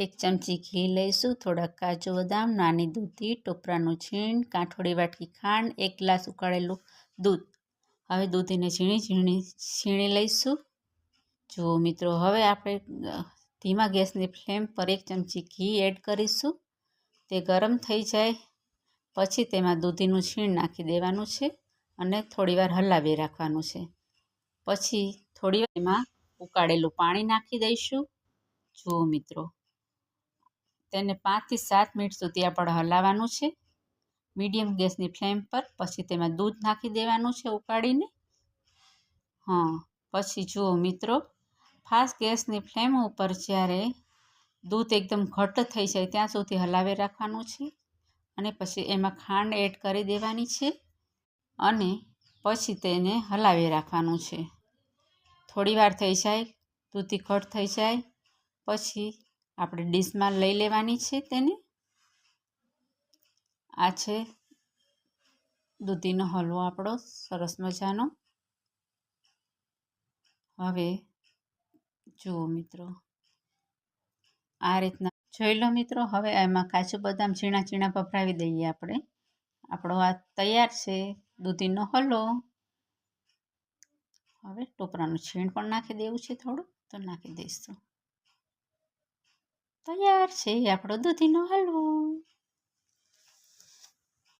1 ચમચી ઘી લઈશું, થોડાક કાજુ બદામ, નાની દૂધી, ટોપરાનું છીણ, કાંઠોળી વાટકી ખાંડ, 1 ગ્લાસ ઉકાળેલું દૂધ. હવે દૂધીને ઝીણી ઝીણી છીણી લઈશું. જુઓ મિત્રો, હવે આપણે ધીમા ગેસની ફ્લેમ પર 1 ચમચી ઘી એડ કરીશું. તે ગરમ થઈ જાય પછી તેમાં દૂધીનું છીણ નાખી દેવાનું છે અને થોડીવાર હલાવી રાખવાનું છે. પછી થોડીવાર એમાં ઉકાળેલું પાણી નાખી દઈશું. જુઓ મિત્રો, તેને 5 થી 7 મિનિટ સુધી આપણે હલાવવાનું છે મીડિયમ ગેસની ફ્લેમ પર. પછી તેમાં દૂધ નાખી દેવાનું છે ઉકાળીને. પછી જુઓ મિત્રો, ફાસ્ટ ગેસની ફ્લેમ ઉપર જ્યારે દૂધ એકદમ ઘટ્ટ થઈ જાય ત્યાં સુધી હલાવી રાખવાનું છે અને પછી એમાં ખાંડ એડ કરી દેવાની છે અને પછી તેને હલાવી રાખવાનું છે. થોડીવાર થઈ જાય, દૂધી ઘટ્ટ થઈ જાય પછી આપણે ડીશમાં લઈ લેવાની છે તેને. આ છે દૂધીનો હલવો આપણો સરસ મજાનો. હવે જુઓ મિત્રો, આ રીતના જોઈ લો મિત્રો. હવે એમાં કાજુ બદામ ઝીણા ઝીણા ભભરાવી દઈએ આપણે. આપણો આ તૈયાર છે દૂધીનો હલવો. હવે ટોપરાનું છીણ પણ નાખી દેવું છે થોડું, તો નાખી દઈશું. તૈયાર છે આપણો દૂધીનો હલવો.